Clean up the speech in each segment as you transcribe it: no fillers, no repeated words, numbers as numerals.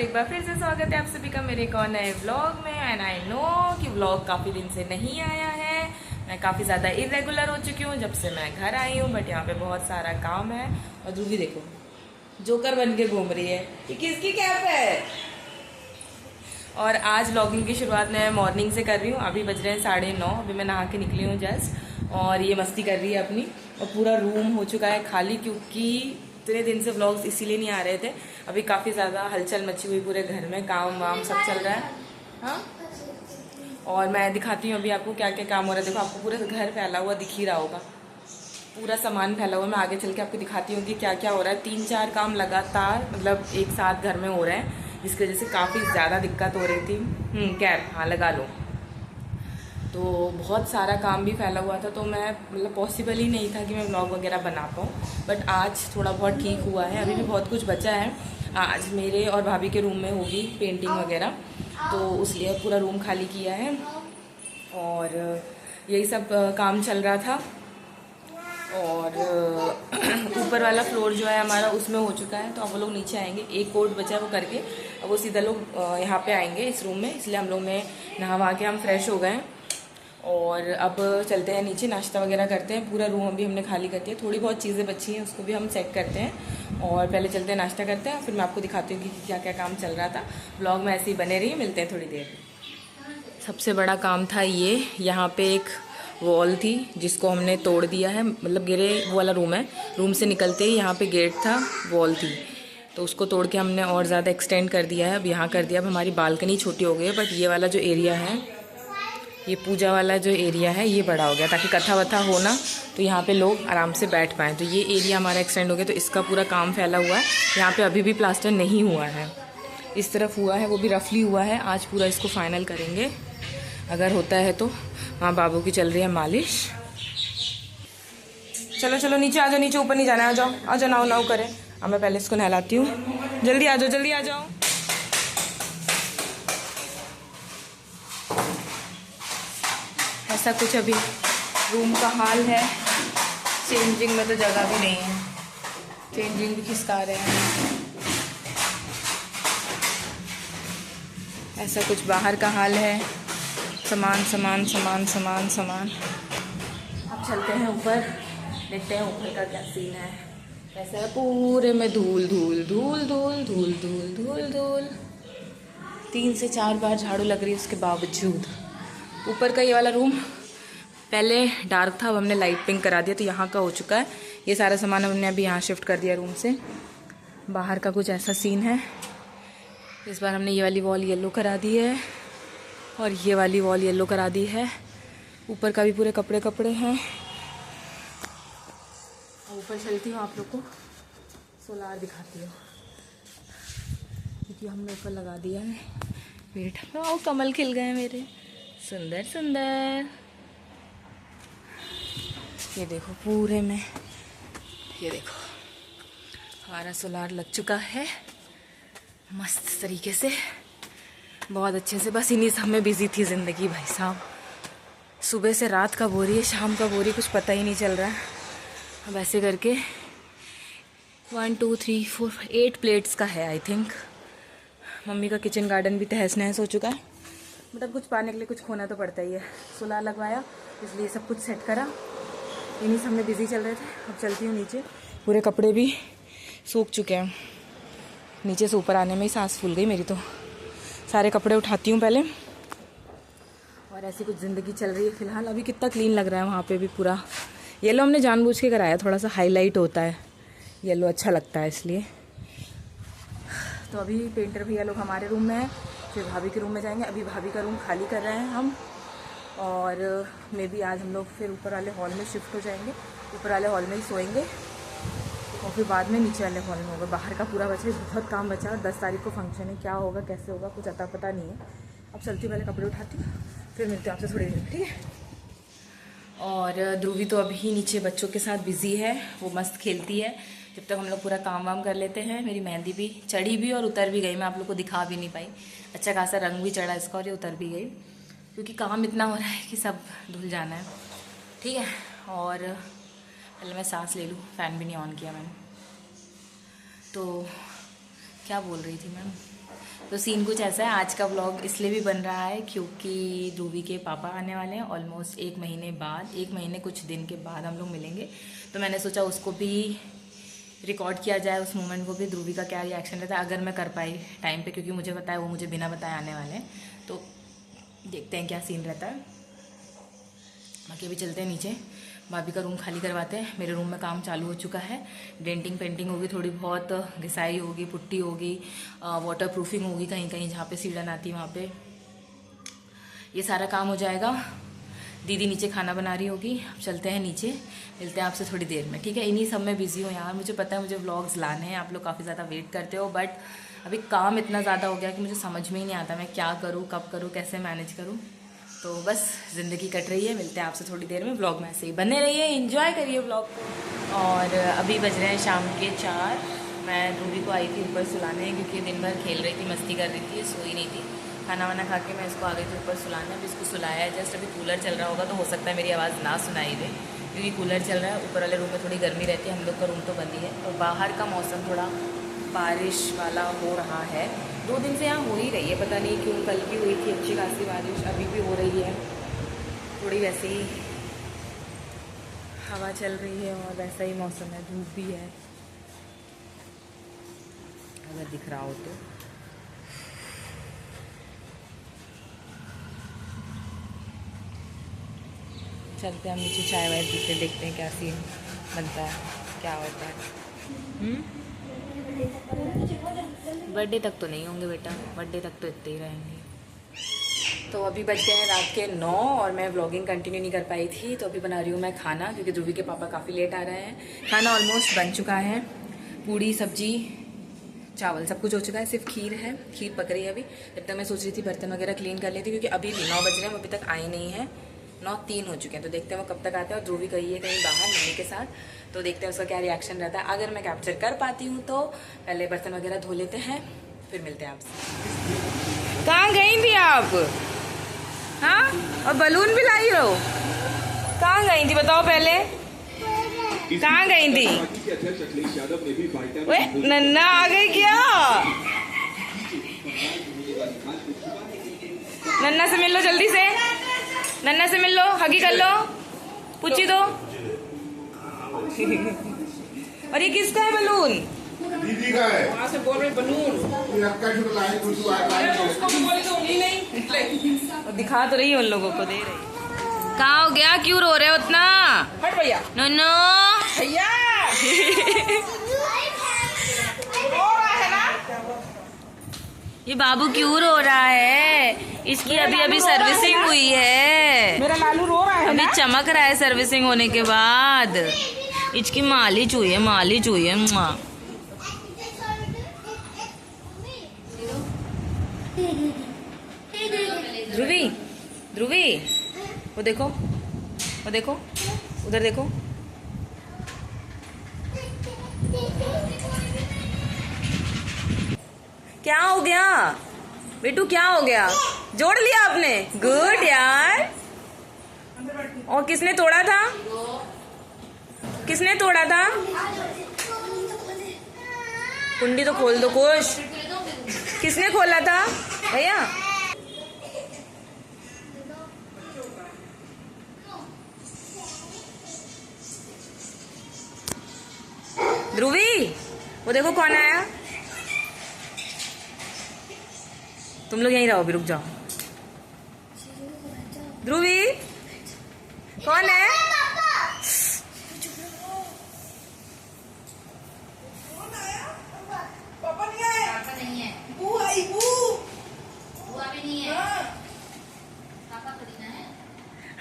एक बार फिर से स्वागत है आप सभी का मेरे एक और नए व्लॉग में। एंड आई नो कि व्लॉग काफ़ी दिन से नहीं आया है, मैं काफ़ी ज़्यादा इरेगुलर हो चुकी हूँ जब से मैं घर आई हूँ। बट यहाँ पे बहुत सारा काम है। और ध्रुवी देखो जोकर बन के घूम रही है, ये किसकी कैप है। और आज व्लॉगिंग की शुरुआत मैं मॉर्निंग से कर रही हूँ। अभी बज रहे हैं 9:30, अभी मैं नहा के निकली हूँ जस्ट। और ये मस्ती कर रही है अपनी। और पूरा रूम हो चुका है खाली, क्योंकि इतने दिन से व्लॉग्स इसीलिए नहीं आ रहे थे। अभी काफ़ी ज़्यादा हलचल मची हुई पूरे घर में, काम वाम सब चल रहा है। हाँ, और मैं दिखाती हूँ अभी आपको क्या क्या काम हो रहा है। देखो आपको पूरा घर फैला हुआ दिख ही रहा होगा, पूरा सामान फैला हुआ। मैं आगे चल के आपको दिखाती हूँ कि क्या क्या हो रहा है। 3-4 काम लगातार मतलब एक साथ घर में हो रहे हैं, जिसकी वजह से काफ़ी ज़्यादा दिक्कत हो रही थी। कैप हाँ लगा लो। तो बहुत सारा काम भी फैला हुआ था, तो मैं मतलब पॉसिबल ही नहीं था कि मैं व्लॉग वगैरह बना पाऊँ। बट आज थोड़ा बहुत ठीक हुआ है, अभी भी बहुत कुछ बचा है। आज मेरे और भाभी के रूम में होगी पेंटिंग वगैरह, तो इसलिए पूरा रूम खाली किया है। और यही सब काम चल रहा था। और ऊपर वाला फ्लोर जो है हमारा उसमें हो चुका है, तो अब वो लोग नीचे आएंगे। एक कोट बचा है वो करके, अब वो सीधा लोग यहाँ पे आएंगे इस रूम में। इसलिए हम लोग ने नहा के हम फ्रेश हो गए। और अब चलते हैं नीचे, नाश्ता वगैरह करते हैं। पूरा रूम अभी हमने खाली कर दिया, थोड़ी बहुत चीज़ें बची हैं उसको भी हम सेट करते हैं। और पहले चलते हैं नाश्ता करते हैं, फिर मैं आपको दिखाती हूँ कि क्या क्या काम चल रहा था। ब्लॉग में ऐसे ही बने रहिए, मिलते हैं थोड़ी देर। सबसे बड़ा काम था ये, यहाँ पे एक वॉल थी जिसको हमने तोड़ दिया है। मतलब गिरे वो वाला रूम है, रूम से निकलते ही यहाँ पे गेट था, वॉल थी, तो उसको तोड़ के हमने और ज़्यादा एक्सटेंड कर दिया है। अब यहाँ कर दिया। अब हमारी बालकनी छोटी हो गई है, बट ये वाला जो एरिया है, ये पूजा वाला जो एरिया है ये बड़ा हो गया, ताकि कथा वथा हो ना तो यहाँ पे लोग आराम से बैठ पाएँ। तो ये एरिया हमारा एक्सटेंड हो गया, तो इसका पूरा काम फैला हुआ है। यहाँ पे अभी भी प्लास्टर नहीं हुआ है, इस तरफ हुआ है, वो भी रफली हुआ है। आज पूरा इसको फाइनल करेंगे अगर होता है तो। हाँ, बाबू की चल रही है मालिश। चलो चलो नीचे आ जाओ, नीचे ऊपर नहीं जाना है, आ जाओ नाव नाव करें। अब मैं पहले इसको नहलाती हूँ, जल्दी आ जाओ जल्दी आ जाओ। ऐसा कुछ अभी रूम का हाल है। चेंजिंग में तो जगह भी नहीं है, चेंजिंग भी खिसका रहे हैं। ऐसा कुछ बाहर का हाल है, सामान सामान सामान सामान सामान। अब चलते हैं ऊपर, देखते हैं ऊपर का क्या सीन है। ऐसा है पूरे में धूल धूल धूल धूल धूल धूल धूल धूल। 3 से 4 बार झाड़ू लग रही है उसके बावजूद। ऊपर का ये वाला रूम पहले डार्क था, अब हमने लाइट पिंक करा दिया, तो यहाँ का हो चुका है। ये सारा सामान हमने अभी यहाँ शिफ्ट कर दिया रूम से। बाहर का कुछ ऐसा सीन है। इस बार हमने ये वाली वॉल येलो करा दी है और ये वाली वॉल येलो करा दी है। ऊपर का भी पूरे कपड़े कपड़े हैं। ऊपर चलती हूँ, आप लोग को सोलार दिखाती हूँ, क्योंकि हमने ऊपर लगा दिया है। वेट, आओ कमल खिल गए मेरे, सुंदर सुंदर। ये देखो पूरे में, ये देखो हमारा सोलार लग चुका है मस्त तरीके से, बहुत अच्छे से। बस इन्हीं सब में बिजी थी ज़िंदगी भाई साहब। सुबह से रात कब हो रही है, शाम कब हो रही है, कुछ पता ही नहीं चल रहा है। अब ऐसे करके 1 2 3 4 8 प्लेट्स का है आई थिंक। मम्मी का किचन गार्डन भी तहस नहस हो चुका है, मतलब कुछ पाने के लिए कुछ खोना तो पड़ता ही है। सोलार लगवाया इसलिए सब कुछ सेट करा, इन्हीं सब में बिज़ी चल रहे थे। अब चलती हूँ नीचे, पूरे कपड़े भी सूख चुके हैं। नीचे से ऊपर आने में ही सांस फूल गई मेरी, तो सारे कपड़े उठाती हूँ पहले। और ऐसी कुछ ज़िंदगी चल रही है फ़िलहाल। अभी कितना क्लीन लग रहा है वहाँ पे भी पूरा। येलो हमने जानबूझ के कराया, थोड़ा सा हाईलाइट होता है येलो, अच्छा लगता है इसलिए। तो अभी पेंटर भैया लोग हमारे रूम में हैं, फिर भाभी के रूम में जाएंगे। अभी भाभी का रूम खाली कर रहे हैं हम, और मे बी आज हम लोग फिर ऊपर वाले हॉल में शिफ्ट हो जाएंगे। ऊपर वाले हॉल में ही सोएंगे और फिर बाद में नीचे वाले हॉल में होगा। बाहर का पूरा बचा, बहुत काम बचा है। 10 तारीख को फंक्शन है, क्या होगा कैसे होगा कुछ अता पता नहीं है। अब चलती पहले कपड़े उठाती हूँ, फिर मिलते हैं आपसे थोड़ी देर, ठीक है। और ध्रुवी तो अभी नीचे बच्चों के साथ बिज़ी है, वो मस्त खेलती है जब तक हम लोग पूरा काम वाम कर लेते हैं। मेरी मेहंदी भी चढ़ी भी और उतर भी गई, मैं आप लोग को दिखा भी नहीं पाई। अच्छा खासा रंग भी चढ़ा इसका और ये उतर भी गई, क्योंकि काम इतना हो रहा है कि सब धुल जाना है, ठीक है। और पहले मैं सांस ले लूँ, फ़ैन भी नहीं ऑन किया मैंने। तो क्या बोल रही थी मैम, तो सीन कुछ ऐसा है, आज का व्लॉग इसलिए भी बन रहा है क्योंकि ध्रुवी के पापा आने वाले हैं। ऑलमोस्ट 1 महीने बाद, 1 महीने कुछ दिन के बाद हम लोग मिलेंगे। तो मैंने सोचा उसको भी रिकॉर्ड किया जाए, उस मोमेंट को भी, ध्रुवी का क्या रिएक्शन रहता है अगर मैं कर पाई टाइम पे, क्योंकि मुझे पता है वो मुझे बिना बताए आने वाले हैं। तो देखते हैं क्या सीन रहता है। बाकी अभी चलते हैं नीचे, भाभी का रूम खाली करवाते हैं। मेरे रूम में काम चालू हो चुका है, डेंटिंग पेंटिंग होगी, थोड़ी बहुत घिसाई होगी, पुट्टी होगी, वाटर प्रूफिंग होगी कहीं कहीं जहाँ पे सीढ़न आती है वहाँ पे, ये सारा काम हो जाएगा। दीदी नीचे खाना बना रही होगी। अब चलते हैं नीचे, मिलते हैं आपसे थोड़ी देर में, ठीक है। इन्हीं सब में बिजी हूँ यार, मुझे पता है मुझे व्लॉग्स लाने हैं, आप लोग काफ़ी ज़्यादा वेट करते हो, बट अभी काम इतना ज़्यादा हो गया कि मुझे समझ में ही नहीं आता मैं क्या करूँ, कब करूँ, कैसे मैनेज करूँ। तो बस ज़िंदगी कट रही है। मिलते हैं आपसे थोड़ी देर में, व्लॉग में ऐसे ही बने रहिए, एंजॉय करिए व्लॉग को। और अभी बज रहे हैं शाम के 4। मैं ध्रुवी को आई थी ऊपर सुलाने, क्योंकि दिन भर खेल रही थी, मस्ती कर रही थी, सोई नहीं थी। खाना वाना खा के मैं इसको आ गई थी ऊपर सुलाने। अभी इसको सुलाया है जस्ट। अभी कूलर चल रहा होगा तो हो सकता है मेरी आवाज़ ना सुनाई दे, क्योंकि कूलर चल रहा है। ऊपर वाले रूम में थोड़ी गर्मी रहती है, हम लोग का रूम तो बंद ही है। और बाहर का मौसम थोड़ा बारिश वाला हो रहा है, 2 दिन से यहाँ हो ही रही है, पता नहीं क्यों। कल भी हुई थी अच्छी खासी बारिश, अभी भी हो रही है, थोड़ी वैसे ही हवा चल रही है और वैसा ही मौसम है, धूप भी है, अगर दिख रहा हो तो। चलते हैं हम नीचे, चाय वाय पीते, देखते हैं क्या सीन बनता है, क्या होता है। बर्थडे तक तो नहीं होंगे बेटा, बर्थडे तक तो इतने ही रहेंगे। तो अभी बज गए हैं रात के 9 और मैं व्लॉगिंग कंटिन्यू नहीं कर पाई थी। तो अभी बना रही हूँ मैं खाना, क्योंकि ध्रुवी के पापा काफ़ी लेट आ रहे हैं। खाना ऑलमोस्ट बन चुका है, पूड़ी सब्जी चावल सब कुछ हो चुका है, सिर्फ खीर है, खीर पक रही है अभी। जब तक मैं सोच रही थी बर्तन वगैरह क्लीन कर लेती, क्योंकि अभी भी 9 बज रहे हैं, अभी तक आई नहीं है, 9:03 हो चुके हैं। तो देखते हैं वो कब तक आते हैं। और ध्रुवी गई है कहीं बाहर मम्मी के साथ, तो देखते हैं उसका क्या रिएक्शन रहता है। अगर मैं कैप्चर कर पाती हूँ तो पहले बर्तन वगैरह धो लेते हैं, फिर मिलते हैं आपसे। कहाँ गई थी आप? हाँ, और बलून भी लाई हो? कहाँ गई थी बताओ पहले, कहाँ गई थी? वे नन्ना आ गई क्या? नन्ना से मिल लो जल्दी से, नन्ना से मिल लो, हगी कर लो, पूछी दो। और ये किसका है बलून? दीदी का है। वहाँ से बोल रहे बलून। ये आपका जो लाइन कुछ उसको भी बोली तो उन्हीं नहीं। और दिखा तो रही है उन लोगों को, दे रही। कहाँ हो गया, क्यों रो रहे हो उतना? हट भैया, नन्नो भैया रो रहा है ना? ये बाबू क्यों रो रहा है? इसकी अभी अभी सर्विसिंग हुई है, मेरा लालू रो रहा है अभी ना? चमक रहा है सर्विसिंग होने के बाद। इसकी मालिश हुई है, मालिश हुई है। ध्रुवी, ध्रुवी, वो देखो, वो देखो, उधर देखो। क्या हो गया बेटू, क्या हो गया? जोड़ लिया आपने, गुड यार। और किसने तोड़ा था, किसने तोड़ा था? कुंडी तो खोल दो कुछ, किसने खोला था भैया? ध्रुवी, वो देखो कौन आया। तुम लोग यहीं रहो, भी रुक जाओ। ध्रुवी, कौन है? पापा नहीं आए। पापा नहीं है, बू आई बू। बुआ भी नहीं है। हाँ। पापा खरीदना है।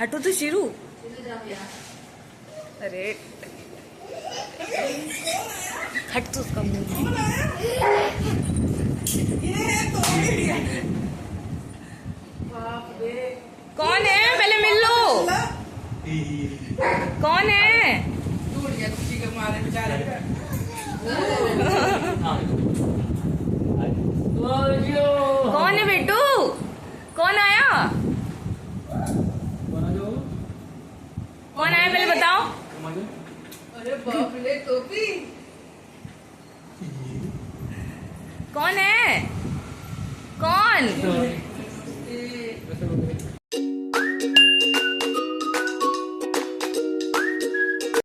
हटो तो शिरू। चलो जाओ यार। अरे हट तो उसका मुंह। बाप रे। कौन है, पहले मिल लो। कौन है? टूट गया खुशी के मारे बेचारे का। कौन है बेटू, कौन आया? कौन आया पहले बताओ। अरे बाप रे, टोपी। कौन है? 1 2